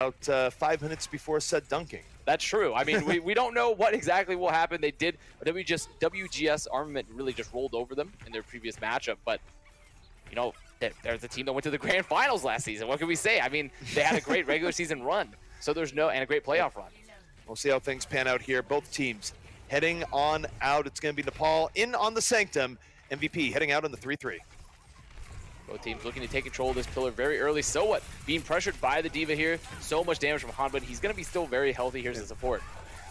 about 5 minutes before said dunking. That's true. I mean, we don't know what exactly will happen. They did, WGS Armament really just rolled over them in their previous matchup, but, you know, there's a team that went to the grand finals last season. What can we say? I mean, they had a great regular season run, so there's and a great playoff run. We'll see how things pan out here. Both teams heading on out. It's going to be Nepal in on the Sanctum. MVP heading out in the 3-3. Both teams looking to take control of this pillar very early. So what? Being pressured by the D.Va here. So much damage from Han, but he's going to be still very healthy. Here's the support.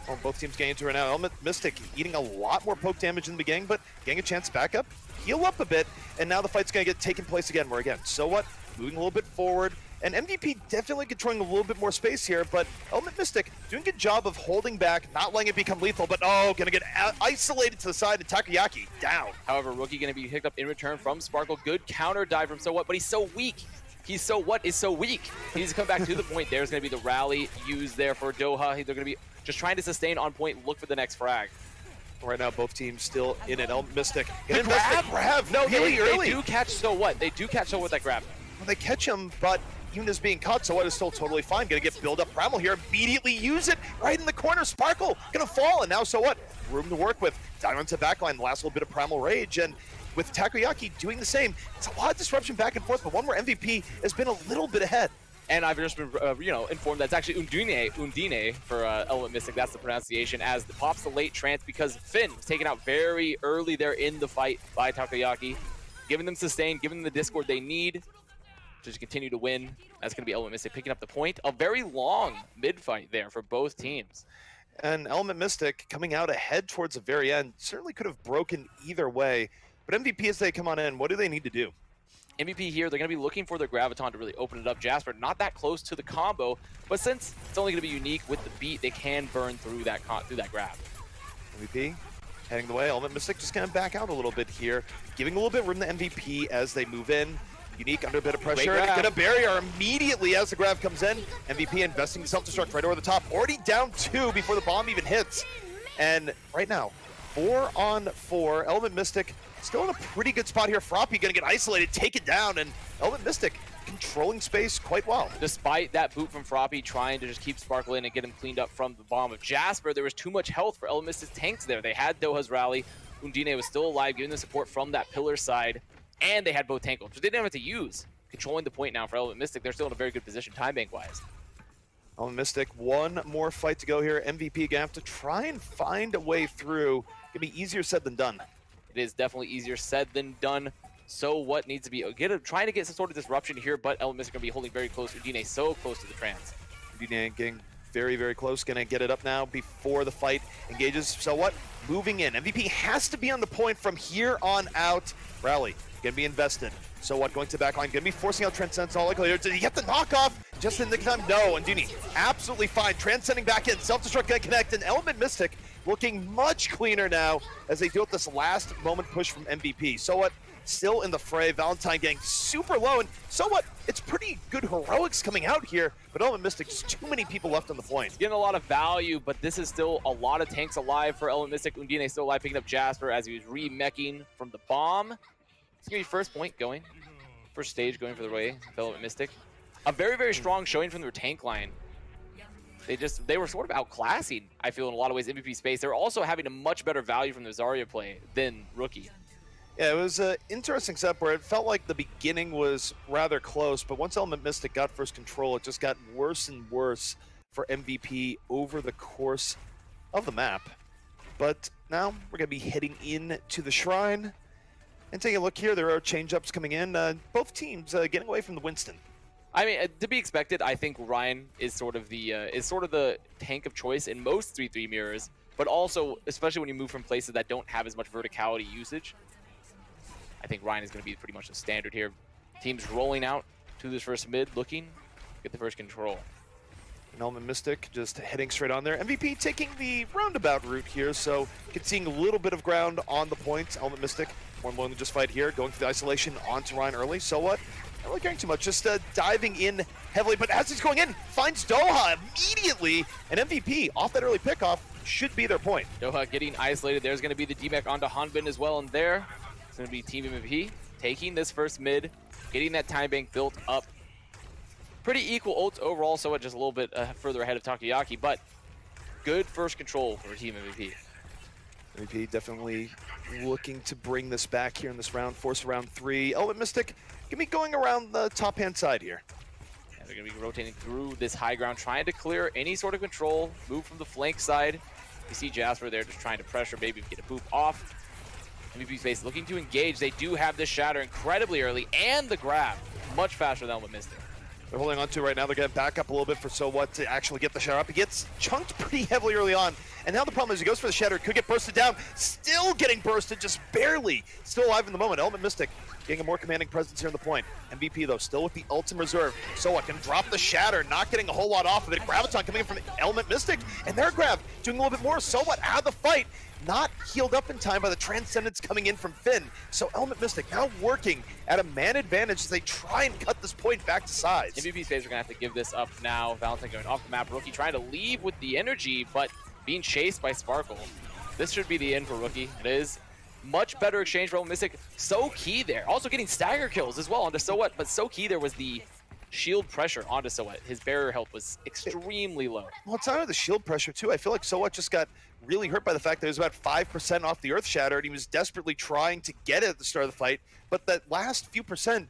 Well, both teams getting into it right now. Element Mystic eating a lot more poke damage in the beginning, but getting a chance back up, heal up a bit, and now the fight's going to get taken place again. Where again, so what? Moving a little bit forward. And MVP definitely controlling a little bit more space here, but Element Mystic doing a good job of holding back, not letting it become lethal, but oh, gonna get isolated to the side, and Takoyaki down. However, Rookie gonna be picked up in return from Sparkle. Good counter dive from So What, but he's so weak. He's so weak. He needs to come back to the point. There's gonna be the rally used there for Doha. They're gonna be just trying to sustain on point, look for the next frag. Right now, both teams still in it. Element Mystic. Grab? No, really early. They do catch So What. They do catch So What with that grab. Well, they catch him, but even as being caught, So What is still totally fine. Gonna get build up Primal here, immediately use it right in the corner. Sparkle gonna fall, and now So What? Room to work with. Down onto the backline, the last little bit of Primal Rage, and with Takoyaki doing the same. It's a lot of disruption back and forth, but one where MVP has been a little bit ahead. And I've just been, informed that's actually Undine for Element Mystic. That's the pronunciation, as it pops the late trance because Finn was taken out very early there in the fight by Takoyaki, giving them sustain, giving them the discord they need to continue to win. That's going to be Element Mystic picking up the point. A very long mid-fight there for both teams. And Element Mystic coming out ahead towards the very end certainly could have broken either way. But MVP, as they come on in, what do they need to do? MVP here, they're going to be looking for their Graviton to really open it up. Jasper not that close to the combo, but since it's only going to be unique with the beat, they can burn through that grab. MVP heading the way. Element Mystic just going to back out a little bit here, giving a little bit of room to MVP as they move in. Unique under a bit of pressure, get a barrier immediately as the grab comes in. MVP investing in self-destruct right over the top, already down 2 before the bomb even hits. And right now, 4 on 4, Element Mystic still in a pretty good spot here. Froppy gonna get isolated, take it down, and Element Mystic controlling space quite well. Despite that boot from Froppy trying to just keep Sparkle in and get him cleaned up from the bomb of Jasper, there was too much health for Element Mystic's tanks there. They had Doha's rally. Undine was still alive, giving the support from that pillar side. And they had both tank ults, which they didn't have to use. Controlling the point now for Element Mystic. They're still in a very good position time bank-wise. Element Mystic, one more fight to go here. MVP gonna have to try and find a way through. Gonna be easier said than done. It is definitely easier said than done. So what needs to be trying to get some sort of disruption here, but Element Mystic gonna be holding very close. Undine so close to the trans. Undine getting very, very close. Gonna get it up now before the fight engages. So what? Moving in. MVP has to be on the point from here on out. Rally gonna be invested. So what? Going to the backline, gonna be forcing out Transcendence all likelihood. Did he get the knockoff just in the time? No, and Undine absolutely fine. Transcending back in, self-destruct gonna connect, and Element Mystic looking much cleaner now as they deal with this last moment push from MVP. So what? Still in the fray. Valentine getting super low, and so what? It's pretty good heroics coming out here, but Element Mystic, just too many people left on the point. Getting a lot of value, but this is still a lot of tanks alive for Element Mystic. Undine still alive, picking up Jasper as he was re-meching from the bomb. It's going to be first point going. First stage going for the way of Element Mystic. A very, very strong showing from their tank line. They were sort of outclassing, I feel, in a lot of ways, MVP space. They're also having a much better value from the Zarya play than Rookie. Yeah, it was an interesting setup where it felt like the beginning was rather close, but once Element Mystic got first control, it just got worse and worse for MVP over the course of the map. But now we're going to be heading in to the Shrine. And taking a look here, there are change-ups coming in. Both teams getting away from the Winston. I mean, to be expected, I think Ryan is sort of the tank of choice in most 3-3 mirrors, but also, especially when you move from places that don't have as much verticality usage, I think Ryan is going to be pretty much the standard here. Teams rolling out to this first mid, looking, get the first control. And Element Mystic just heading straight on there. MVP taking the roundabout route here, so seeing a little bit of ground on the point. Element Mystic more willing to just fight here, going for the isolation onto Ryan early. So what? Not really caring too much, just diving in heavily. But as he's going in, finds Doha immediately, and MVP off that early pickoff should be their point. Doha getting isolated. There's going to be the D-Mech onto Hanbin as well, and there it's going to be Team MVP taking this first mid, getting that time bank built up. Pretty equal ults overall, so just a little bit further ahead of Takoyaki, but good first control for Team MVP. MVP definitely looking to bring this back here in this round, force round 3. Element Mystic, give me going around the top-hand side here. Yeah, they're going to be rotating through this high ground, trying to clear any sort of control, move from the flank side. You see Jasper there just trying to pressure, maybe get a boop off. MVP Space looking to engage. They do have this shatter incredibly early, and the grab much faster than Element Mystic. They're holding on to right now. They're going to back up a little bit for So What to actually get the shatter up. He gets chunked pretty heavily early on. And now the problem is he goes for the shatter, could get bursted down, still getting bursted, just barely. Still alive in the moment. Element Mystic getting a more commanding presence here on the point. MVP though, still with the ult in reserve. So What can drop the shatter, not getting a whole lot off of it. Graviton coming in from Element Mystic, and their grab doing a little bit more. So What out of the fight, not healed up in time by the Transcendence coming in from Finn. So Element Mystic now working at a man advantage as they try and cut this point back to size. MVP Space are going to have to give this up now. Valentine going off the map. Rookie trying to leave with the energy, but being chased by Sparkle. This should be the end for Rookie. It is. Much better exchange for Element Mystic. So key there. Also getting stagger kills as well onto So What, but so key there was the shield pressure onto So What. His barrier health was extremely low. Well, it's not the shield pressure too. I feel like So What just got really hurt by the fact that he was about 5% off the Earth Shatter, and he was desperately trying to get it at the start of the fight, but that last few percent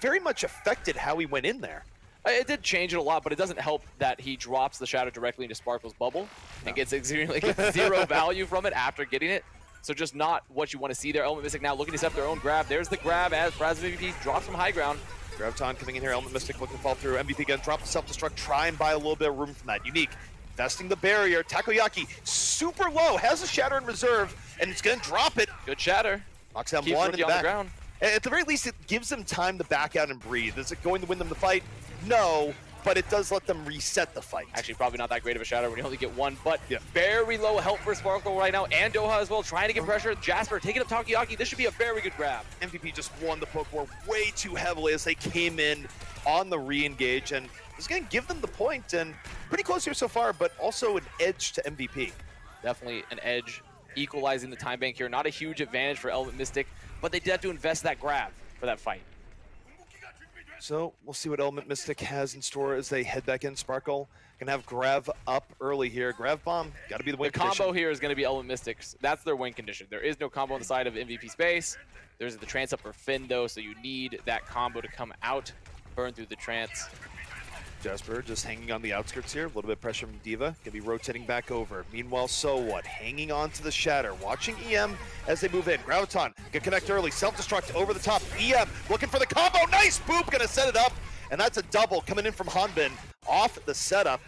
very much affected how he went in there. It did change it a lot, but it doesn't help that he drops the shadow directly into Sparkle's bubble and gets zero value from it after getting it. So just not what you want to see there. Element Mystic now looking to set up their own grab. There's the grab as Fraz MVP drops from high ground. Graviton coming in here, Element Mystic looking to fall through. MVP gonna drop the self-destruct, try and buy a little bit of room from that. Unique, investing the barrier. Takoyaki, super low, has a shatter in reserve, and it's gonna drop it. Good shatter. Knocks down Keeps one in the back. ground. At the very least, it gives them time to back out and breathe. Is it going to win them the fight? No, but it does let them reset the fight. Actually, probably not that great of a shatter when you only get one, but yeah, very low help for Sparkle right now, and Doha as well, trying to get pressure. Jasper taking up Takoyaki. This should be a very good grab. MVP just won the poke war way too heavily as they came in on the re-engage, and it's going to give them the point, and pretty close here so far, but also an edge to MVP. Definitely an edge, equalizing the time bank here. Not a huge advantage for Element Mystic, but they did have to invest that grab for that fight. So we'll see what Element Mystic has in store as they head back in. Sparkle can have Grav up early here. Grav Bomb, got to be the win condition. The combo here is going to be Element Mystic's. That's their win condition. There is no combo on the side of MVP Space. There's the trance up for Finn though, so you need that combo to come out, burn through the trance. Jasper just hanging on the outskirts here. A little bit of pressure from Diva. Gonna be rotating back over. Meanwhile, So What? Hanging on to the shatter. Watching EM as they move in. Graviton can connect early. Self-destruct over the top. EM looking for the combo. Nice! Boop! Gonna set it up. And that's a double coming in from Hanbin. Off the setup.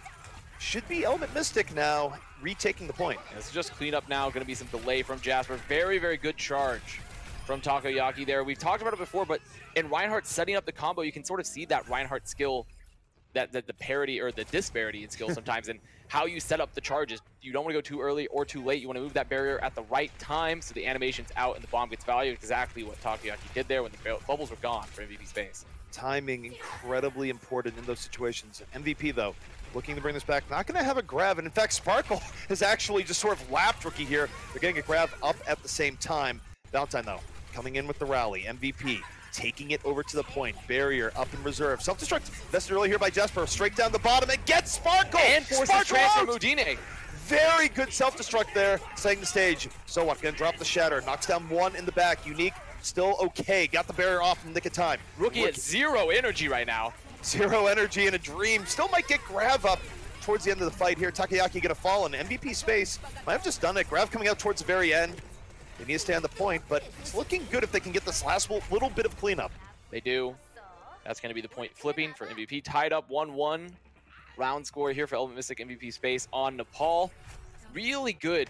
Should be Element Mystic now retaking the point. Yeah, this is just cleanup now. Gonna be some delay from Jasper. Very, very good charge from Takoyaki there. We've talked about it before, but in Reinhardt setting up the combo, you can sort of see that Reinhardt skill, that the parity or the disparity in skill sometimes, and how you set up the charges. You don't want to go too early or too late. You want to move that barrier at the right time so the animation's out and the bomb gets value. Exactly what Takoyaki did there when the bubbles were gone for MVP Space. Timing incredibly important in those situations. MVP though, looking to bring this back. Not going to have a grab, and in fact Sparkle has actually just sort of lapped Rookie here. They're getting a grab up at the same time. Valentine though, coming in with the rally. MVP taking it over to the point. Barrier up in reserve. Self-destruct invested early here by Jasper. Straight down the bottom and gets Sparkle! And forces transfer Mudine. Very good self-destruct there, setting the stage. So What? Gonna drop the shatter. Knocks down one in the back. Unique, still okay. Got the barrier off in the nick of time. Rookie at zero energy right now. Zero energy in a dream. Still might get Grav up towards the end of the fight here. Takoyaki gonna fall in MVP Space. Might have just done it. Grav coming out towards the very end. They need to stay on the point, but it's looking good if they can get this last little bit of cleanup. They do. That's going to be the point flipping for MVP. Tied up 1-1. Round score here for Element Mystic MVP Space on Nepal. Really good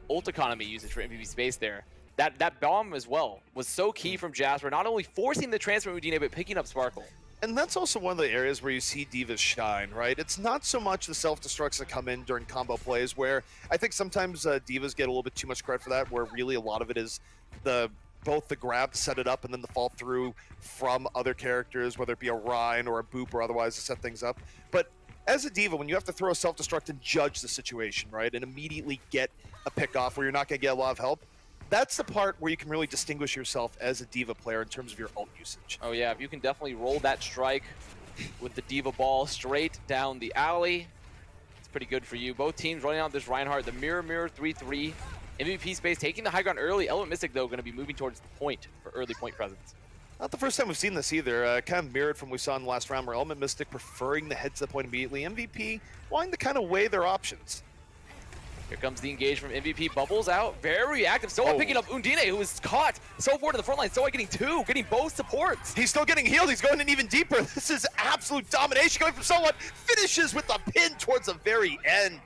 ult economy usage for MVP Space there. That bomb as well was so key from Jasper, not only forcing the transfer Udine, but picking up Sparkle. And that's also one of the areas where you see Divas shine, right? It's not so much the self-destructs that come in during combo plays, where I think sometimes Divas get a little bit too much credit for that, where really a lot of it is both the grab to set it up and then the fall through from other characters, whether it be a Ryan or a Boop or otherwise to set things up. But as a Diva, when you have to throw a self-destruct and judge the situation, right, and immediately get a pick off where you're not going to get a lot of help, that's the part where you can really distinguish yourself as a Diva player in terms of your ult usage. Oh yeah, if you can definitely roll that strike with the Diva ball straight down the alley. It's pretty good for you. Both teams running out this Reinhardt, the mirror 3-3. MVP space taking the high ground early. Element Mystic, though, going to be moving towards the point for early point presence. Not the first time we've seen this either. Kind of mirrored from what we saw in the last round where Element Mystic preferring the head to the point immediately. MVP wanting to kind of weigh their options. Here comes the engage from MVP. Bubbles out. Very active. Soa picking up Undine, who is caught so forward to the front line. Soa getting two, getting both supports. He's still getting healed. He's going in even deeper. This is absolute domination going from Soa. Finishes with the pin towards the very end.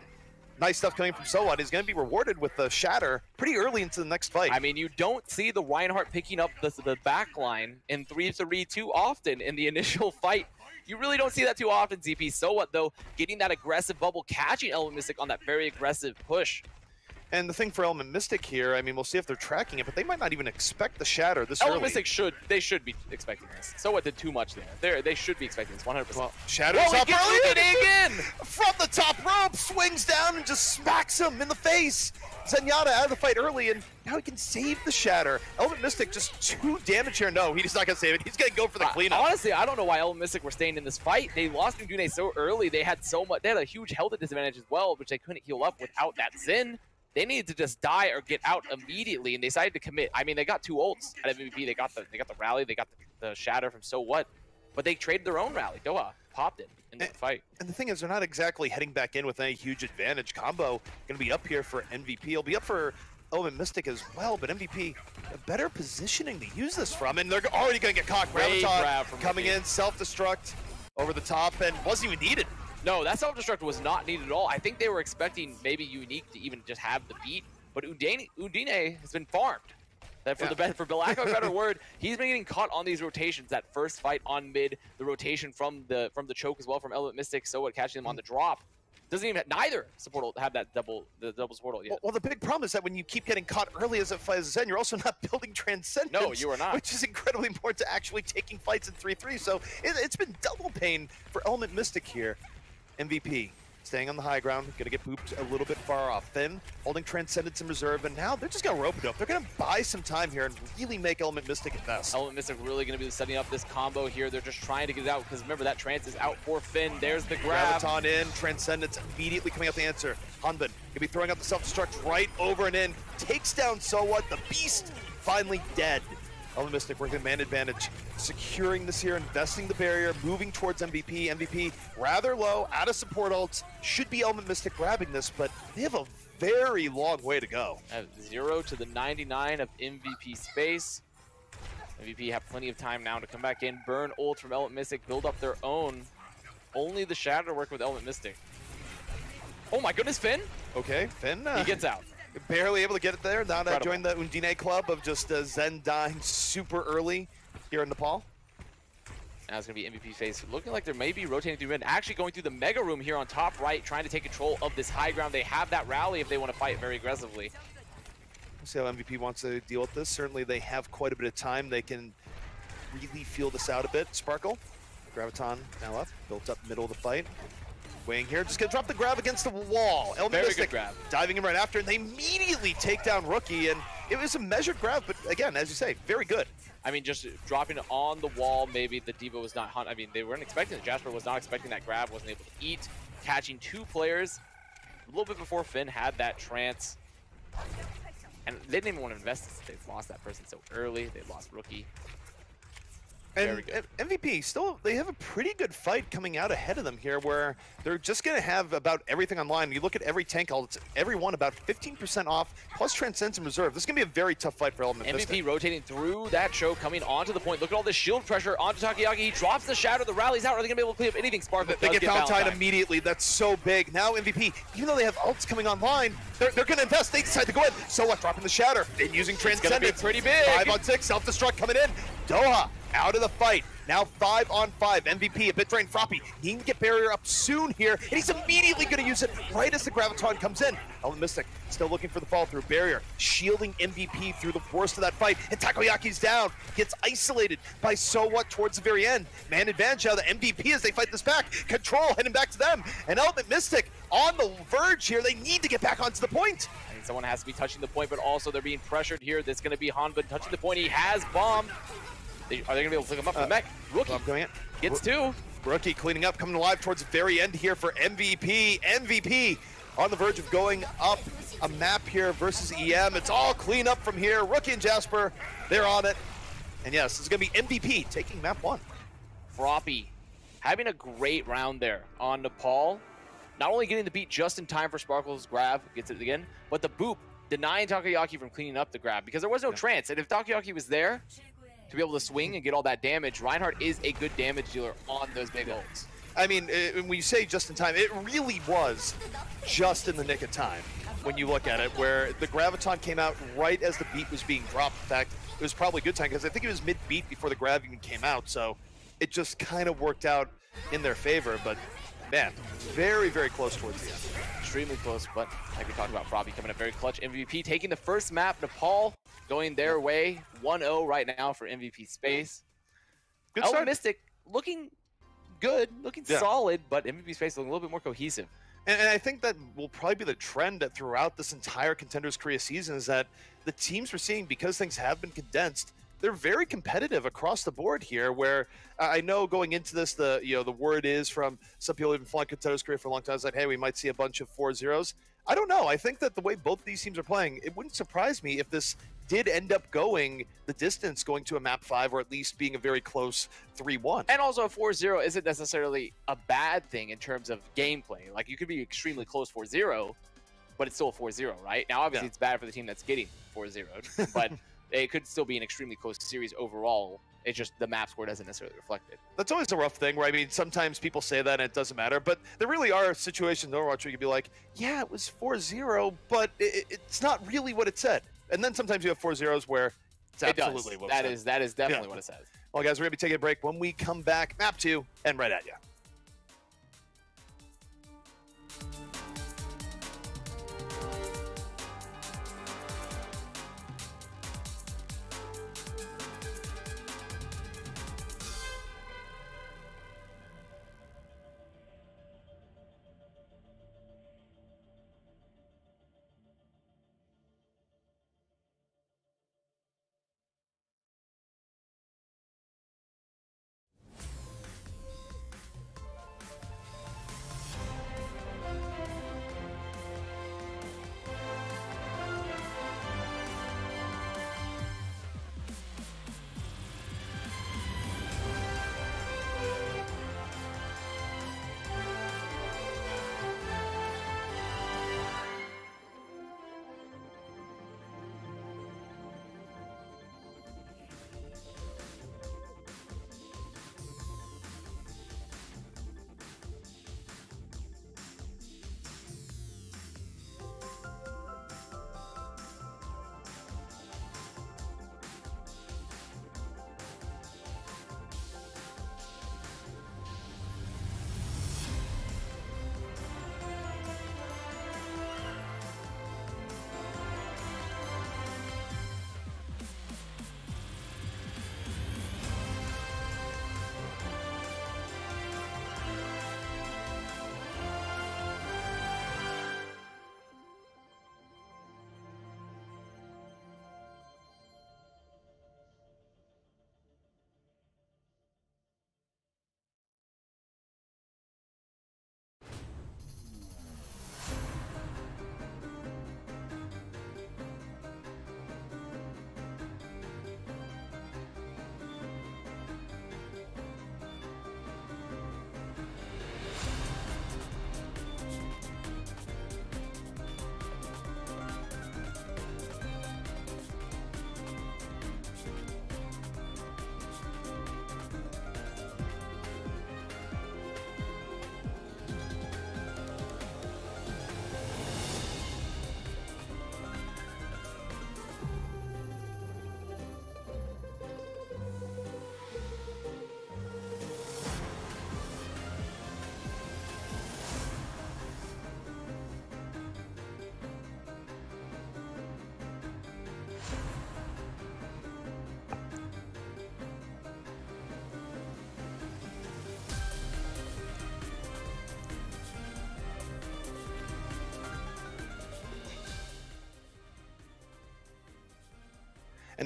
Nice stuff coming from Soa. He's going to be rewarded with the shatter pretty early into the next fight. I mean, you don't see the Reinhardt picking up the back line in 3-3 too often in the initial fight. You really don't see that too often, ZP. Soa, though, getting that aggressive bubble, catching Element Mystic on that very aggressive push. And the thing for Element Mystic here, I mean, we'll see if they're tracking it, but they might not even expect the shatter this Element early. Mystic should be expecting this. Soa did too much there. They should be expecting this, 100%. Well, Shadow's up early again! From the top rope, swings down and just smacks him in the face. Zenyatta out of the fight early, and now he can save the shatter. Element Mystic just 2 damage here. No, he's not going to save it. He's going to go for the cleanup. Honestly, I don't know why Element Mystic were staying in this fight. They lost Undine so early. They had a huge health disadvantage as well, which they couldn't heal up without that Zen. They needed to just die or get out immediately, and they decided to commit. I mean, they got 2 ults at MVP. They got the rally, they got the shatter from So What, but they traded their own rally. Doha popped it in the fight. And the thing is, they're not exactly heading back in with any huge advantage. Combo going to be up here for MVP. It'll be up for Element Mystic as well, but MVP a better positioning to use this from, and they're already going to get caught. Graviton coming in, self-destruct over the top, and wasn't even needed. No, that self-destruct was not needed at all. I think they were expecting maybe Unique to even just have the beat, but Undine has been farmed. That for lack of a better word, he's been getting caught on these rotations. That first fight on mid, the rotation from the choke as well from Element Mystic, so catching them on the drop. Doesn't even neither support have that double support ult yet. Well, the big problem is that when you keep getting caught early as a Zen, you're also not building Transcendence. No, you are not. Which is incredibly important to actually taking fights in 3-3. So it's been double pain for Element Mystic here. MVP staying on the high ground, gonna get booped a little bit far off. Finn holding Transcendence in reserve, and now they're just gonna rope it up. They're gonna buy some time here and really make Element Mystic invest. Element Mystic really gonna be setting up this combo here. They're just trying to get it out, because remember that Trance is out for Finn. There's the grab. Graviton in, Transcendence immediately coming out the answer. Hanbin gonna be throwing out the self-destruct right over and in. Takes down So What, the beast finally dead. Element Mystic working man advantage, securing this here, investing the barrier, moving towards MVP. MVP rather low, out of support ults. Should be Element Mystic grabbing this, but they have a very long way to go. 0 to the 99 of MVP space. MVP have plenty of time now to come back in, burn ult from Element Mystic, build up their own. Only the Shatter work with Element Mystic. Oh my goodness, Finn! Okay, Finn. He gets out. Barely able to get it there. Now to join the Undine club of just Zen dying super early here in Nepal. Now it's going to be MVP face. Looking like they're maybe rotating through mid. Actually going through the Mega Room here on top right, trying to take control of this high ground. They have that rally if they want to fight very aggressively. We'll see how MVP wants to deal with this. Certainly they have quite a bit of time. They can really feel this out a bit. Sparkle, Graviton now up, built up middle of the fight. Wing here, just gonna drop the grab against the wall. Very good grab. Diving in right after, and they immediately take down Rookie, and it was a measured grab, but again, as you say, very good. I mean, just dropping it on the wall, maybe the Diva was not, I mean, they weren't expecting it. Jasper was not expecting that grab, wasn't able to eat, catching 2 players a little bit before Finn had that Trance. And they didn't even want to invest. They lost that person so early. They lost Rookie. And MVP, still, they have a pretty good fight coming out ahead of them here where they're just going to have about everything online. You look at every tank, every one about 15% off, plus Transcendence in reserve. This is going to be a very tough fight for Element Mystic. MVP rotating through that choke, coming onto the point. Look at all this shield pressure onto Takayaki. He drops the shatter, the rally's out. Are they going to be able to clean up anything? Sparkle They get Valentine immediately. That's so big. Now MVP, even though they have ults coming online, they're going to invest. They decide to go in. So what? Dropping the shatter. Then using Transcendence. Pretty big. 5 on 6, self-destruct coming in. Doha out of the fight. Now 5 on 5. MVP, a bit drained. Froppy needing to get barrier up soon here, and he's immediately going to use it right as the Graviton comes in. Element Mystic still looking for the fall through barrier, shielding MVP through the worst of that fight, and Takoyaki's down. Gets isolated by So What towards the very end. Man advantage out of the MVP as they fight this back. Control heading back to them, and Element Mystic on the verge here. They need to get back onto the point. And someone has to be touching the point, but also they're being pressured here. That's going to be Hanbin touching the point. He has bomb. Are they going to be able to pick him up from the mech? Rookie doing it. Gets 2. Rookie cleaning up, coming alive towards the very end here for MVP. MVP on the verge of going up a map here versus EM. It's all clean up from here. Rookie and Jasper, they're on it. And yes, this is going to be MVP taking map 1. Froppy having a great round there on Nepal. Not only getting the beat just in time for Sparkle's grab, gets it again, but the boop denying Takoyaki from cleaning up the grab because there was no trance. And if Takoyaki was there to be able to swing and get all that damage, Reinhardt is a good damage dealer on those big ults. I mean, when you say just in time, it really was just in the nick of time when you look at it, where the Graviton came out right as the beat was being dropped. In fact, it was probably a good time because I think it was mid-beat before the grab even came out, so it just kind of worked out in their favor. But man, very, very close towards the end. Extremely close, but like we talked about, Froppy coming up very clutch. MVP taking the first map, Nepal going their way. 1-0 right now for MVP space. Good start. Mystic looking good, looking solid, but MVP space looking a little bit more cohesive. And I think that will probably be the trend that throughout this entire Contenders Korea season is that the teams we're seeing, because things have been condensed, they're very competitive across the board here, where I know going into this, the word is from some people who've been following Contenders Korea for a long time, is that, hey, we might see a bunch of 4-0s. I don't know. I think that the way both these teams are playing, it wouldn't surprise me if this did end up going the distance, going to a map 5, or at least being a very close 3-1. And also a 4-0 isn't necessarily a bad thing in terms of gameplay. Like, you could be extremely close 4-0, but it's still a 4-0, right? Now, obviously, it's bad for the team that's getting 4-0'd, but it could still be an extremely close series overall. It's just the map score doesn't necessarily reflect it. That's always a rough thing, where, I mean, sometimes people say that and it doesn't matter, but there really are situations in Overwatch where you can be like, yeah, it was 4-0, but it's not really what it said. And then sometimes you have 4-0s where it's absolutely what it said. That is definitely what it says. Well, guys, we're going to be taking a break. When we come back, map 2, and right at you.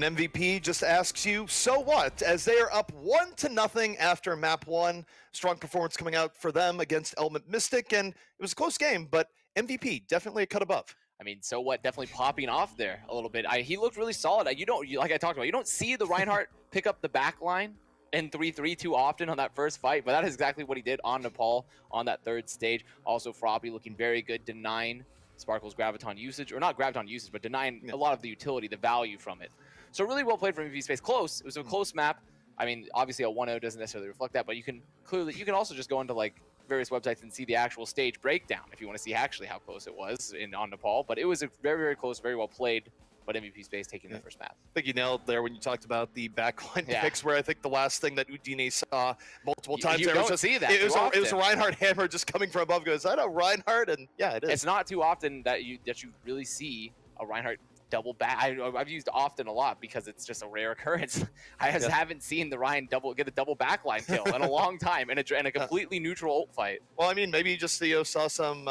And MVP just asks you, so what? As they are up 1-0 after map 1. Strong performance coming out for them against Element Mystic, and it was a close game, but MVP definitely a cut above. I mean, so what? Definitely popping off there a little bit. He looked really solid. Like I talked about, you don't see the Reinhardt pick up the back line in 3-3 too often on that first fight, but that is exactly what he did on Nepal on that third stage. Also, Froppy looking very good, denying Sparkle's Graviton usage, or not Graviton usage, but denying a lot of the utility, the value from it. So really well played from MVP Space. Close. It was a close map. I mean, obviously a 1-0 doesn't necessarily reflect that, but you can also just go into like various websites and see the actual stage breakdown if you want to see actually how close it was on Nepal. But it was a very, very close, very well played, but MVP Space taking the first map. I think you nailed there when you talked about the backline picks, where I think the last thing that Udine saw multiple times you there don't was see that. It was a Reinhardt hammer just coming from above. Goes, is that a Reinhardt? And yeah, it is. It's not too often that you really see a Reinhardt double back. I've used often a lot because it's just a rare occurrence. I just haven't seen the Ryan get a double backline kill in a long time in a completely neutral ult fight. Well, I mean, maybe you just saw some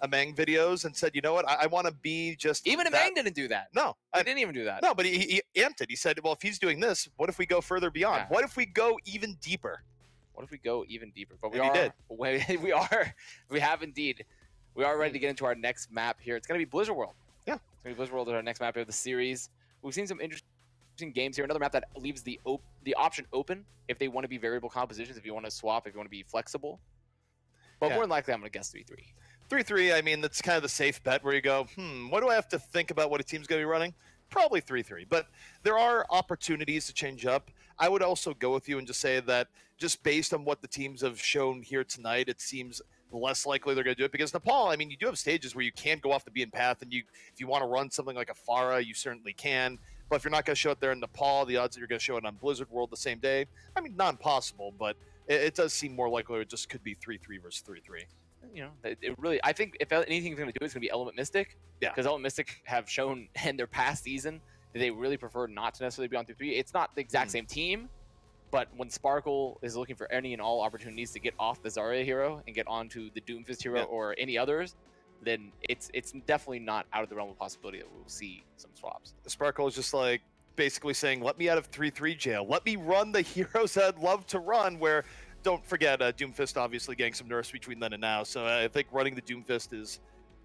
Amang videos and said, you know what, I want to be just even Amang didn't do that. No, I didn't even do that. No, but he amped it. He said, well, if he's doing this, what if we go further beyond? What if we go even deeper? What if we go even deeper? But we have indeed. We are ready to get into our next map here. It's going to be Blizzard World. Yeah. Blizzard World is our next map of the series. We've seen some interesting games here. Another map that leaves the option open if they want to be variable compositions, if you want to swap, if you want to be flexible. But more than likely, I'm going to guess 3-3. 3-3, I mean, that's kind of the safe bet where you go, what do I have to think about what a team's going to be running? Probably 3-3. But there are opportunities to change up. I would also go with you and just say that just based on what the teams have shown here tonight, it seems less likely they're going to do it, because Nepal, I mean, you do have stages where you can go off the beaten path, and if you want to run something like a Pharah, you certainly can. But if you're not going to show it there in Nepal, the odds that you're going to show it on Blizzard World the same day, I mean, not impossible, but it does seem more likely it just could be 3-3 versus 3-3. You know, it really, I think if anything's going to do it, it's going to be Element Mystic. Yeah. Because Element Mystic have shown in their past season that they really prefer not to necessarily be on 3-3. It's not the exact same team, but when Sparkle is looking for any and all opportunities to get off the Zarya hero and get onto the Doomfist hero or any others, then it's definitely not out of the realm of possibility that we'll see some swaps. The Sparkle is just like basically saying, let me out of 3-3 jail. Let me run the heroes that I'd love to run, where don't forget Doomfist obviously getting some nerfs between then and now. So I think running the Doomfist is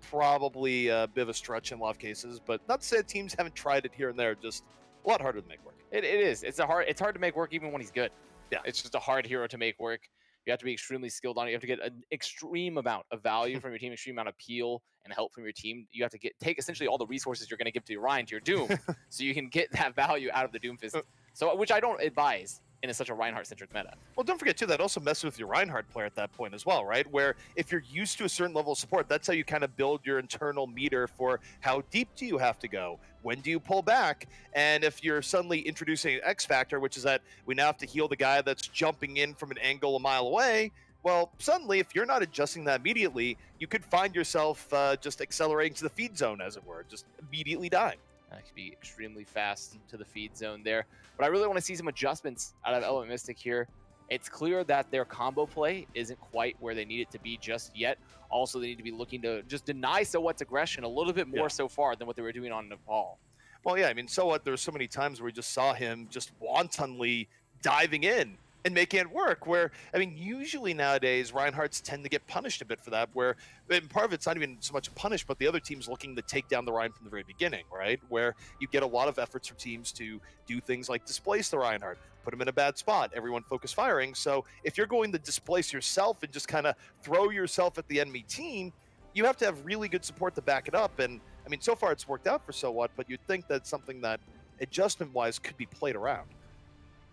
probably a bit of a stretch in a lot of cases, but not to say teams haven't tried it here and there, just a lot harder to make work. It is. It's hard to make work even when he's good. Yeah. It's just a hard hero to make work. You have to be extremely skilled on it. You have to get an extreme amount of value from your team, extreme amount of peel and help from your team. You have to take essentially all the resources you're going to give to your Ryan, to your Doom, so you can get that value out of the Doomfist. So, which I don't advise in such a Reinhardt-centric meta. Well, don't forget, too, that also messes with your Reinhardt player at that point as well, right? Where if you're used to a certain level of support, that's how you kind of build your internal meter for how deep do you have to go? When do you pull back? And if you're suddenly introducing an X factor, which is that we now have to heal the guy that's jumping in from an angle a mile away, well, suddenly, if you're not adjusting that immediately, you could find yourself just accelerating to the feed zone, as it were, just immediately dying. That could be extremely fast to the feed zone there. But I really want to see some adjustments out of Element Mystic here. It's clear that their combo play isn't quite where they need it to be just yet. Also, they need to be looking to just deny So What's aggression a little bit more so far than what they were doing on Nepal. Well, yeah, I mean, So What, there's so many times where we just saw him just wantonly diving in and making it work, where, I mean, usually nowadays, Reinhardts tend to get punished a bit for that, where, and part of it's not even so much a punish, but the other team's looking to take down the Rein from the very beginning, right? Where you get a lot of efforts from teams to do things like displace the Reinhardt, put him in a bad spot, everyone focus firing. So if you're going to displace yourself and just kind of throw yourself at the enemy team, you have to have really good support to back it up. And, I mean, so far it's worked out for So What, but you'd think that's something that, adjustment-wise, could be played around.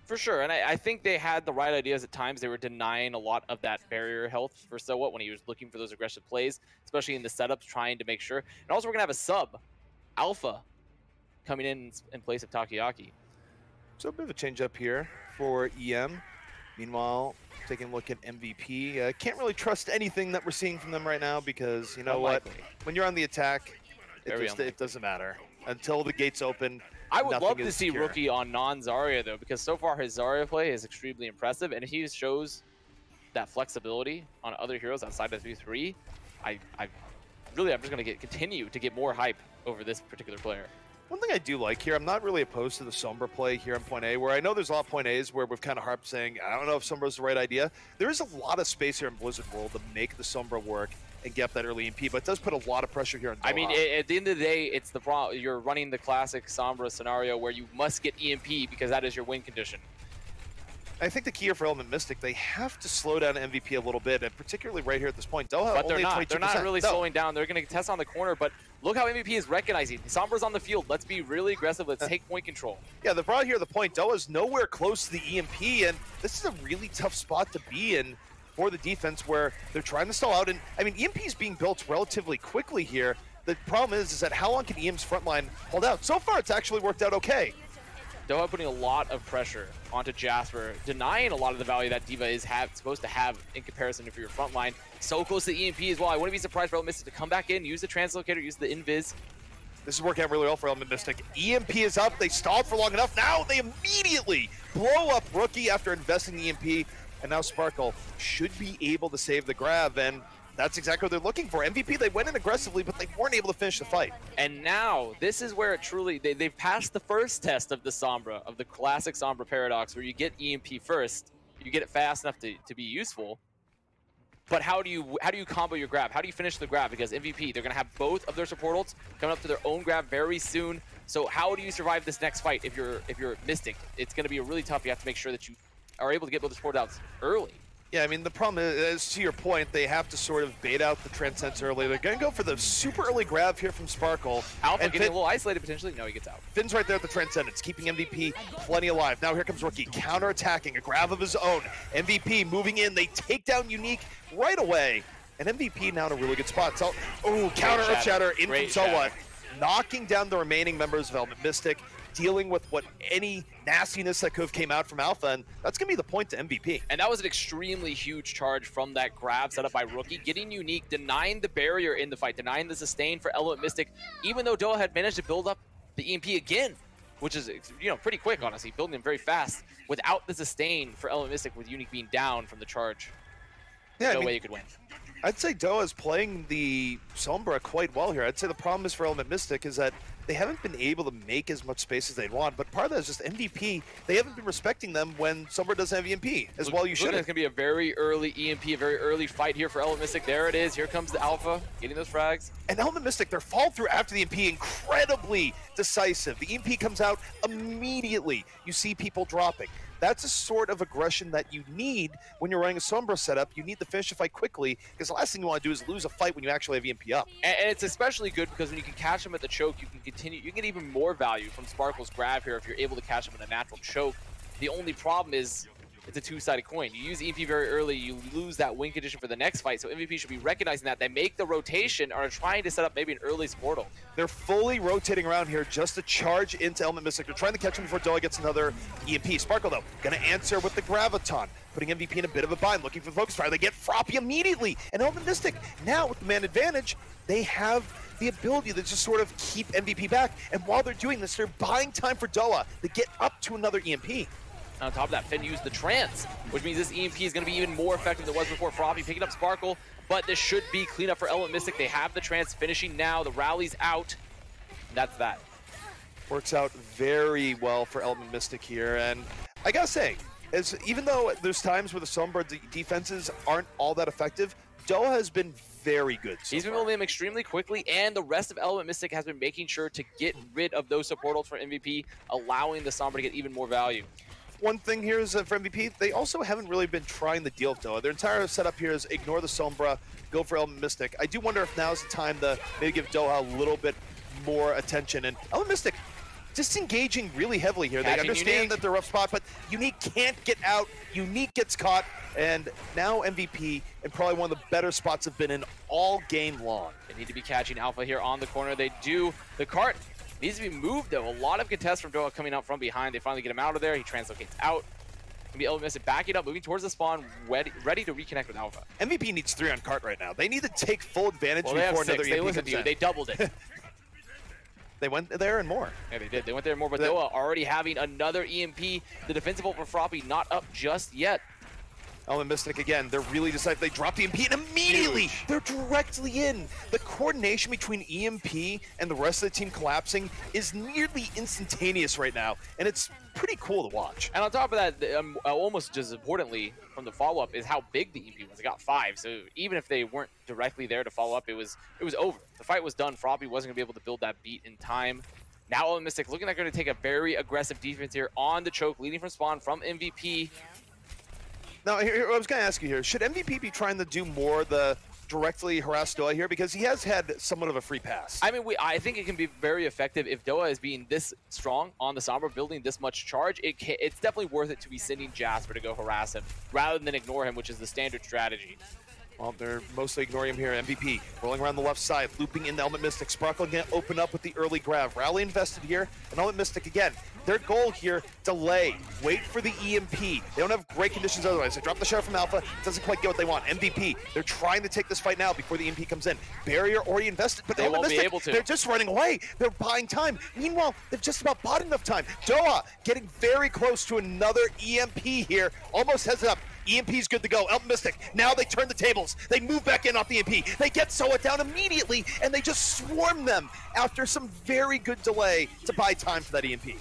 For sure, and I think they had the right ideas at times. They were denying a lot of that barrier health for So What when he was looking for those aggressive plays, especially in the setups, trying to make sure. And also, we're going to have a sub, Alpha, coming in place of Takoyaki. So a bit of a change up here for EM. Meanwhile, taking a look at MVP. Can't really trust anything that we're seeing from them right now, because, you know what, when you're on the attack, it doesn't matter. Until the gates open, I would love to see Rookie on non-Zarya, though, because so far his Zarya play is extremely impressive, and if he shows that flexibility on other heroes outside of 3-3, I'm just going to continue to get more hype over this particular player. One thing I do like here, I'm not really opposed to the Sombra play here on point A, where I know there's a lot of point A's where we've kind of harped saying, I don't know if Sombra's the right idea. There is a lot of space here in Blizzard World to make the Sombra work and get up that early EMP, but it does put a lot of pressure here on Doha. I mean, at the end of the day, it's the problem. You're running the classic Sombra scenario where you must get EMP because that is your win condition. I think the key here for Element Mystic, they have to slow down MVP a little bit, and particularly right here at this point. Doha but only they're not. 22%. They're not really slowing down. They're going to test on the corner, but look how MVP is recognizing. Sombra's on the field. Let's be really aggressive. Let's take point control. Yeah, the problem here, the point, Doha's nowhere close to the EMP, and this is a really tough spot to be in for the defense where they're trying to stall out. And I mean, EMP is being built relatively quickly here. The problem is that how long can EM's front line hold out? So far, it's actually worked out okay. Doha putting a lot of pressure onto Jasper, denying a lot of the value that D.Va is supposed to have in comparison to your front line. So close to the EMP as well. I wouldn't be surprised for Element Mystic to come back in, use the translocator, use the invis. This is working out really well for Element Mystic. EMP is up. They stalled for long enough. Now they immediately blow up Rookie after investing in EMP. And now Sparkle should be able to save the grab. And that's exactly what they're looking for. MVP, they went in aggressively, but they weren't able to finish the fight. And now, this is where it truly, they've passed the first test of the Sombra, of the classic Sombra paradox, where you get EMP first, you get it fast enough to be useful. But how do you combo your grab? How do you finish the grab? Because MVP, they're going to have both of their support ults coming up to their own grab very soon. So how do you survive this next fight if you're Mystic? It's going to be really tough. You have to make sure that you are able to get both the support outs early. Yeah, I mean, the problem is, to your point, they have to sort of bait out the Transcends early. They're going to go for the super early grab here from Sparkle. Alpha and getting a little isolated potentially. No, he gets out. Finn's right there at the Transcendence, keeping MVP plenty alive. Now here comes Rookie, counter-attacking, a grab of his own. MVP moving in, they take down Unique right away. And MVP now in a really good spot. So, oh, counter Shatter in from So What, knocking down the remaining members of Element Mystic, dealing with what any nastiness that could have came out from Alpha, and that's going to be the point to MVP. And that was an extremely huge charge from that grab set up by Rookie, getting Unique, denying the barrier in the fight, denying the sustain for Element Mystic, even though Doha had managed to build up the EMP again, which is, you know, pretty quick, honestly, building him very fast, without the sustain for Element Mystic, with Unique being down from the charge. Yeah, no way you could win. I'd say Doha's playing the Sombra quite well here. I'd say the problem is for Element Mystic is that they haven't been able to make as much space as they'd want, but part of that is just MVP. They haven't been respecting them when Sombra doesn't have EMP, as well you should. It's going to be a very early EMP, a very early fight here for Element Mystic. There it is. Here comes the Alpha, getting those frags. And Element Mystic, their fall through after the EMP, incredibly decisive. The EMP comes out immediately. You see people dropping. That's a sort of aggression that you need when you're running a Sombra setup. You need to finish the fight quickly, because the last thing you want to do is lose a fight when you actually have EMP up. And it's especially good because when you can catch them at the choke, you can continue. You can get even more value from Sparkle's grab here if you're able to catch them in a natural choke. The only problem is it's a two-sided coin. You use EMP very early, you lose that win condition for the next fight, so MVP should be recognizing that. They make the rotation, or are trying to set up maybe an early portal. They're fully rotating around here just to charge into Element Mystic. They're trying to catch him before Doha gets another EMP. Sparkle, though, going to answer with the Graviton, putting MVP in a bit of a bind, looking for the focus fire. They get Froppy immediately, and Element Mystic, now with the man advantage, they have the ability to just sort of keep MVP back, and while they're doing this, they're buying time for Doha to get up to another EMP. On top of that, Finn used the trance, which means this EMP is going to be even more effective than it was before. Froppy picking up Sparkle, but this should be cleanup for Element Mystic. They have the trance finishing now. The rally's out. That's that. Works out very well for Element Mystic here, and I gotta say, even though there's times where the Sombra defenses aren't all that effective, Doha has been very good so He's been building them extremely quickly, and the rest of Element Mystic has been making sure to get rid of those support ults for MVP, allowing the Sombra to get even more value. One thing here is for MVP, they also haven't really been trying to deal with Doha. Their entire setup here is ignore the Sombra, go for Element Mystic. I do wonder if now's the time to maybe give Doha a little bit more attention. And Element Mystic disengaging really heavily here. They understand that they're a rough spot, but Unique can't get out. Unique gets caught, and now MVP in probably one of the better spots have been in all game long. They need to be catching Alpha here on the corner. They do. The cart needs to be moved, though. A lot of contests from Doha coming out from behind. They finally get him out of there. He translocates out. Gonna be Element Mystic backing up, moving towards the spawn, ready to reconnect with Alpha. MVP needs 3 on cart right now. They need to take full advantage before another EMP listened to you. They doubled it. They went there and more. Yeah, they did. They went there and more, but Doha already having another EMP. The defensive ult for Froppy not up just yet. Element Mystic again, they're really decisive. They drop the EMP and immediately they're directly in. The coordination between EMP and the rest of the team collapsing is nearly instantaneous right now, and it's pretty cool to watch. And on top of that, almost just as importantly from the follow-up is how big the EMP was. It got 5, so even if they weren't directly there to follow up, it was over. The fight was done. Froppy wasn't going to be able to build that beat in time. Now Element Mystic looking like they're going to take a very aggressive defense here on the choke, leading from spawn from MVP. Now, I was going to ask you here, should MVP be trying to do more the directly harass Doa here? Because he has had somewhat of a free pass. I mean, I think it can be very effective if Doa is being this strong on the Sombra, building this much charge. It's definitely worth it to be sending Jasper to go harass him rather than ignore him, which is the standard strategy. Well, they're mostly ignoring him here. MVP rolling around the left side, looping into Element Mystic. Sparkle again, open up with the early grab. Rally invested here, and Element Mystic again. Their goal here, delay, wait for the EMP. They don't have great conditions otherwise. They drop the shot from Alpha, doesn't quite get what they want. MVP, they're trying to take this fight now before the EMP comes in. Barrier already invested, but they won't be able to. They're just running away. They're buying time. Meanwhile, they've just about bought enough time. Doa getting very close to another EMP here. Almost has it up. EMP's good to go. Element Mystic, now they turn the tables. They move back in off the EMP. They get Soa down immediately, and they just swarm them after some very good delay to buy time for that EMP.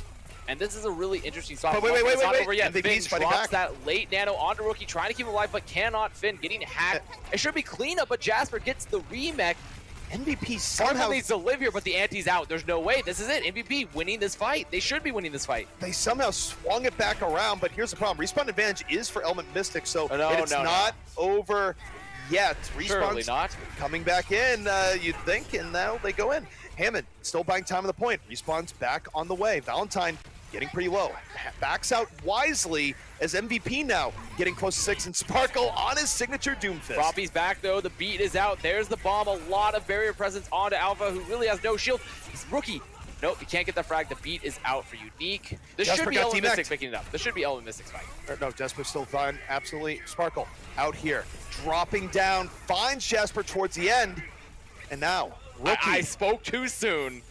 And this is a really interesting spot. But wait. It's not over yet. MVP's Finn fighting drops back. that late nano onto Rookie, trying to keep him alive, but cannot. Finn getting hacked. It should be cleanup, but Jasper gets the remech. MVP somehow needs to live here, but the ante's out. There's no way. This is it. MVP winning this fight. They should be winning this fight. They somehow swung it back around, but here's the problem. Respawn advantage is for Element Mystic, so it's not over yet. Surely not. Coming back in, you'd think, and now they go in. Hammond still buying time on the point. Respawn's back on the way. Valentine getting pretty low. Backs out wisely as MVP now getting close to 6, and Sparkle on his signature Doomfist. Froppy's back though, the beat is out. There's the bomb, a lot of barrier presence onto Alpha, who really has no shield. He's Rookie. Nope, you can't get that frag. The beat is out for Unique. This should be Element Mystic picking it up. This should be Element Mystic's fight. No, Jasper's still fine. Absolutely. Sparkle out here. Dropping down, finds Jasper towards the end. And now, Rookie. I spoke too soon.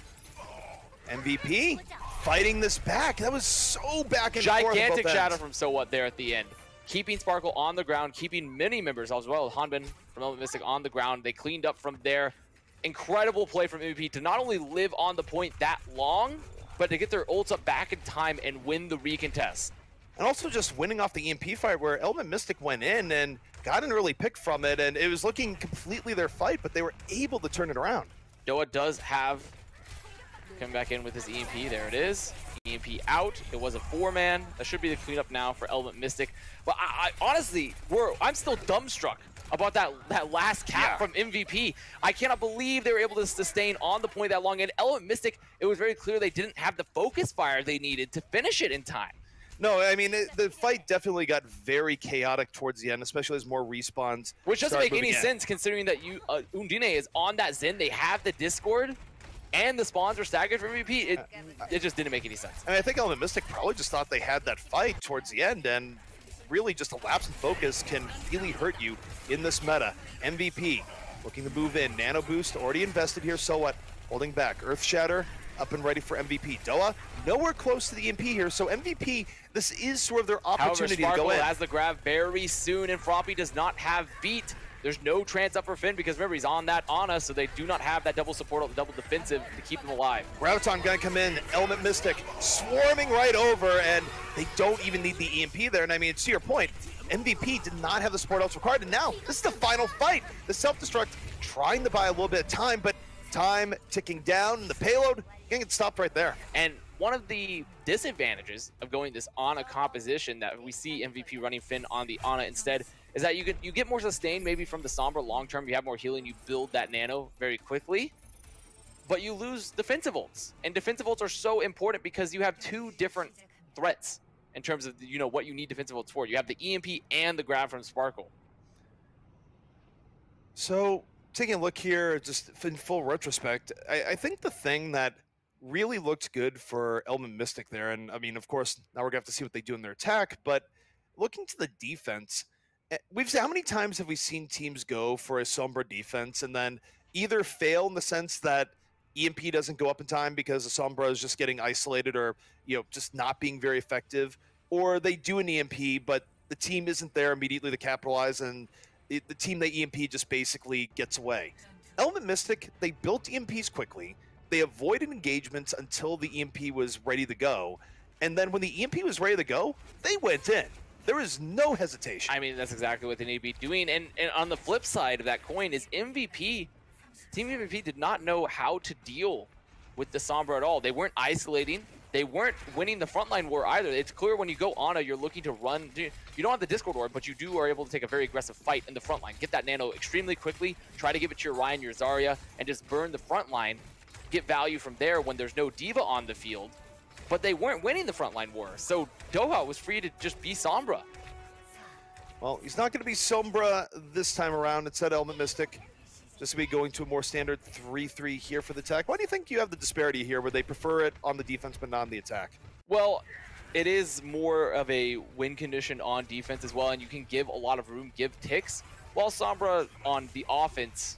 MVP fighting this back. That was so back and forth. Gigantic shadow from So What there at the end. Keeping Sparkle on the ground, keeping many members as well. Hanbin from Element Mystic on the ground. They cleaned up from there. Incredible play from MVP to not only live on the point that long, but to get their ults up back in time and win the recontest. And also just winning off the EMP fight where Element Mystic went in and got an early pick from it, and it was looking completely their fight, but they were able to turn it around. Doa does have coming back in with his EMP. There it is. EMP out. It was a 4-man. That should be the cleanup now for Element Mystic. But I honestly, I'm still dumbstruck about that last cap from MVP. I cannot believe they were able to sustain on the point that long. And Element Mystic, it was very clear they didn't have the focus fire they needed to finish it in time. No, I mean, the fight definitely got very chaotic towards the end, especially as more respawns. Which doesn't make any sense considering that Undine is on that Zen. They have the Discord, and the spawns are staggered for MVP. It just didn't make any sense. I mean, I think Element Mystic probably just thought they had that fight towards the end, and really just a lapse in focus can really hurt you in this meta. MVP looking to move in. Nano boost already invested here, so what? Holding back. Earth Shatter up and ready for MVP. Doa nowhere close to the EMP here, so MVP, this is sort of their opportunity to go in. Has the grab very soon, and Froppy does not have beat. There's no trance up for Finn because remember, he's on that Ana, so they do not have that double support or the double defensive to keep him alive. Graviton gonna come in, Element Mystic swarming right over, and they don't even need the EMP there. And I mean, to your point, MVP did not have the support else required, and now this is the final fight. The self-destruct trying to buy a little bit of time, but time ticking down, and the payload gonna get stopped right there. And one of the disadvantages of going this Ana composition that we see MVP running Finn on the Ana instead is that you get more sustain maybe from the Sombra long term. You have more healing, you build that nano very quickly, but you lose defensive ults. And defensive ults are so important because you have two different threats in terms of what you need defensive ults for. You have the EMP and the grab from Sparkle. So taking a look here, just in full retrospect, I think the thing that really looked good for Element Mystic there, and I mean, of course, now we're gonna have to see what they do in their attack, but looking to the defense, we've seen, how many times have we seen teams go for a Sombra defense and then either fail in the sense that EMP doesn't go up in time because the Sombra is just getting isolated or just not being very effective, or they do an EMP, but the team isn't there immediately to capitalize, and the team that EMP just basically gets away. Element Mystic, they built EMPs quickly. They avoided engagements until the EMP was ready to go. And then when the EMP was ready to go, they went in. There is no hesitation. I mean, that's exactly what they need to be doing. And on the flip side of that coin is MVP. Team MVP did not know how to deal with the Sombra at all. They weren't isolating. They weren't winning the frontline war either. It's clear when you go Ana, you're looking to run. You don't have the Discord orb, but you are able to take a very aggressive fight in the front line. Get that nano extremely quickly, try to give it to your Ryan, your Zarya, and just burn the front line. Get value from there when there's no Diva on the field. But they weren't winning the frontline war, so Doha was free to just be Sombra. Well, he's not going to be Sombra this time around. Instead, Element Mystic just to be going to a more standard 3-3 here for the attack. Why do you think you have the disparity here where they prefer it on the defense but not on the attack? Well, it is more of a win condition on defense as well, and you can give a lot of room, give ticks, while Sombra on the offense,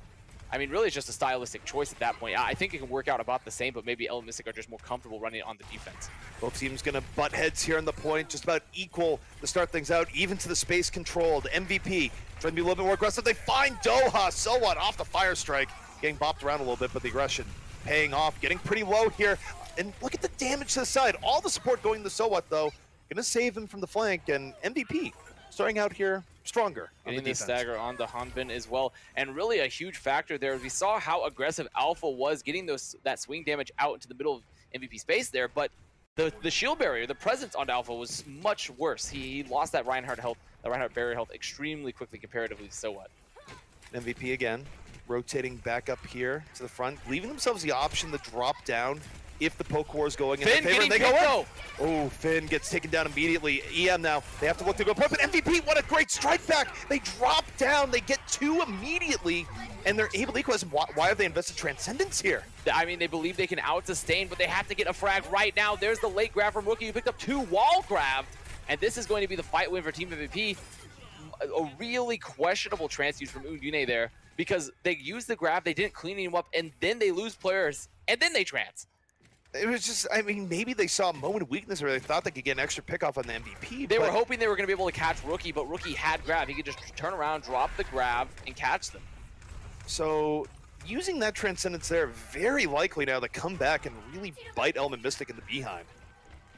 I mean, really it's just a stylistic choice at that point. I think it can work out about the same, but maybe Element Mystic are just more comfortable running it on the defense. Both teams going to butt heads here on the point, just about equal to start things out, even to the space controlled. MVP trying to be a little bit more aggressive. They find Doha, so what, off the fire strike. Getting bopped around a little bit, but the aggression paying off, getting pretty low here. And look at the damage to the side. All the support going to so what, though. Gonna save him from the flank, and MVP starting out here stronger. Getting the stagger on the Hanbin as well. And really a huge factor there. We saw how aggressive Alpha was getting that swing damage out into the middle of MVP space there, but the shield barrier, the presence on Alpha was much worse. He lost that Reinhardt health, the Reinhardt barrier health extremely quickly comparatively, so what. MVP again, rotating back up here to the front, leaving themselves the option to drop down if the poke war is going in their favor. And they go in. Oh, Finn gets taken down immediately. EM now, they have to look to go point, but MVP, what a great strike back. They drop down, they get two immediately, and they're able to equalize. Why have they invested Transcendence here? I mean, they believe they can out-sustain, but they have to get a frag right now. There's the late grab from Rookie, who picked up 2 wall grabbed, and this is going to be the fight win for Team MVP. A really questionable trance use from Undine there, because they used the grab, they didn't clean him up, and then they lose players, and then they trance. It was just, I mean, maybe they saw a moment of weakness where they thought they could get an extra pick off on the MVP. They were hoping they were going to be able to catch Rookie, but Rookie had grab. He could just turn around, drop the grab, and catch them. So using that Transcendence there, very likely now to come back and really bite Element Mystic in the behind.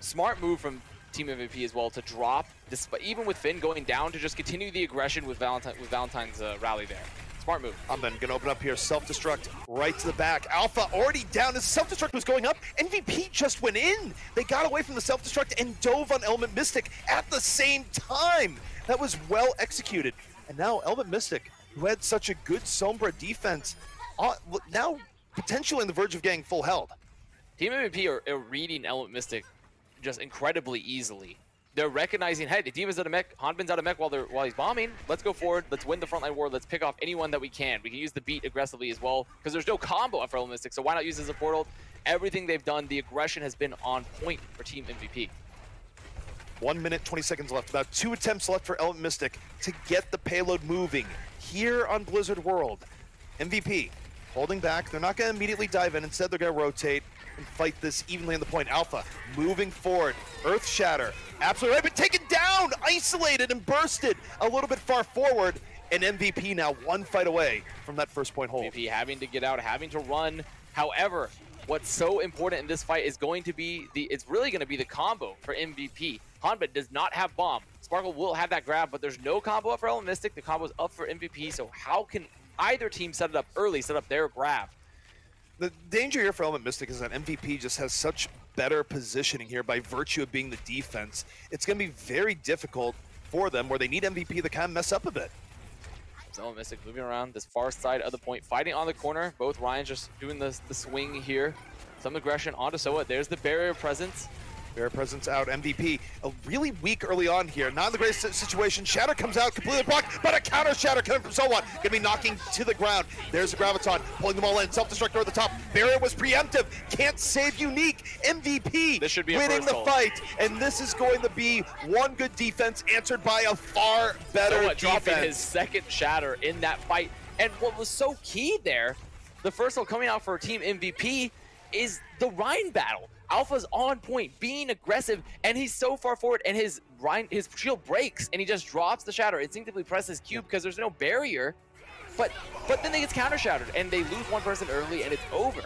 Smart move from Team MVP as well to drop, despite, even with Finn going down, to just continue the aggression with Valentine's rally there. Smart move. I'm then gonna open up here, self-destruct right to the back. Alpha already down as self-destruct was going up. MVP just went in. They got away from the self-destruct and dove on Element Mystic at the same time. That was well executed. And now Element Mystic, who had such a good Sombra defense, now potentially on the verge of getting full health. Team MVP are reading Element Mystic just incredibly easily. They're recognizing, hey, the Diva's out of mech, Hanbin's out of mech while he's bombing. Let's go forward. Let's win the frontline war. Let's pick off anyone that we can. We can use the beat aggressively as well, because there's no combo for Element Mystic, so why not use it as a portal? Everything they've done, the aggression has been on point for Team MVP. 1 minute, 20 seconds left. About 2 attempts left for Element Mystic to get the payload moving here on Blizzard World. MVP holding back. They're not going to immediately dive in. Instead, they're going to rotate and fight this evenly on the point. Alpha moving forward. Earth Shatter. Absolutely right, but taken down, isolated and bursted a little bit far forward. And MVP now 1 fight away from that first point hold. MVP having to get out, having to run. However, what's so important in this fight is going to be it's really going to be the combo for MVP. Hanbin does not have bomb. Sparkle will have that grab, but there's no combo up for Element Mystic. The combo's up for MVP, so how can either team set it up early, set up their grab? The danger here for Element Mystic is that MVP just has such better positioning here by virtue of being the defense. It's going to be very difficult for them where they need MVP to kind of mess up a bit. So Element Mystic moving around this far side of the point, fighting on the corner. Both Ryans just doing the swing here. Some aggression onto Soa. There's the barrier presence. Barrier presence out. MVP really weak early on here. Not in the greatest situation. Shatter comes out completely blocked, but a counter Shatter coming from Soa. Gonna be knocking to the ground. There's the Graviton pulling them all in. Self-destruct over the top. Barrier was preemptive. Can't save Unique. MVP this should be winning the fight. And this is going to be one good defense answered by a far better defense. Dropping his second Shatter in that fight. And what was so key there, the first one coming out for Team MVP, is the Rhine battle. Alpha's on point, being aggressive, and he's so far forward, and his Ryan, his shield breaks, and he just drops the Shatter, instinctively presses Q because there's no barrier, but then they get counter-shattered, and they lose one person early, and it's over.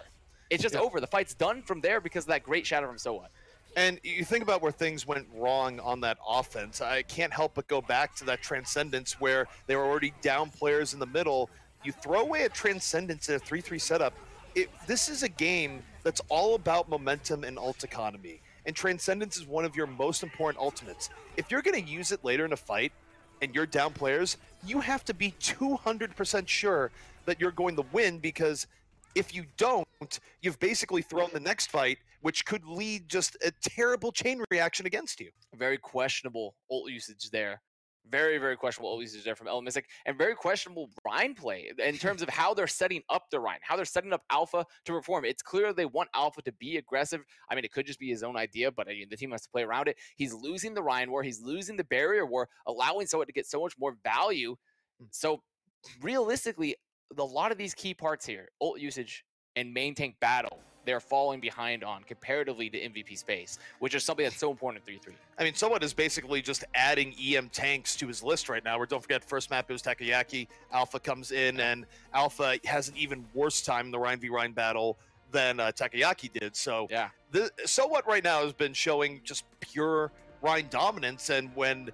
It's just over. The fight's done from there because of that great Shatter from So What. And you think about where things went wrong on that offense. I can't help but go back to that Transcendence where they were already down players in the middle. You throw away a Transcendence in a 3-3 setup. This is a game that's all about momentum and ult economy. And Transcendence is one of your most important ultimates. If you're going to use it later in a fight and you're down players, you have to be 200% sure that you're going to win, because if you don't, you've basically thrown the next fight, which could lead just a terrible chain reaction against you. Very questionable ult usage there. Very, very questionable ult usage there from Mystic, and very questionable Rhine play in terms of how they're setting up the Rhine, how they're setting up Alpha to perform. It's clear they want Alpha to be aggressive. I mean, it could just be his own idea, but the team has to play around it. He's losing the Rhine war. He's losing the barrier war, allowing someone to get so much more value. So realistically, a lot of these key parts here, ult usage and main tank battle, they're falling behind on comparatively to MVP space, which is something that's so important in 3-3. I mean, Somewhat is basically just adding EM tanks to his list right now, where don't forget, first map it was Takoyaki. Alpha comes in, and Alpha has an even worse time in the Rhine v Rhine battle than Takoyaki did. So yeah, Somewhat right now has been showing just pure Rhine dominance, and when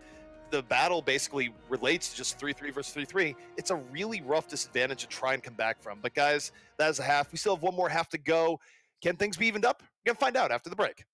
the battle basically relates to just 3-3 versus 3-3, it's a really rough disadvantage to try and come back from. But guys, that is a half. We still have one more half to go. Can things be evened up? We're going to find out after the break.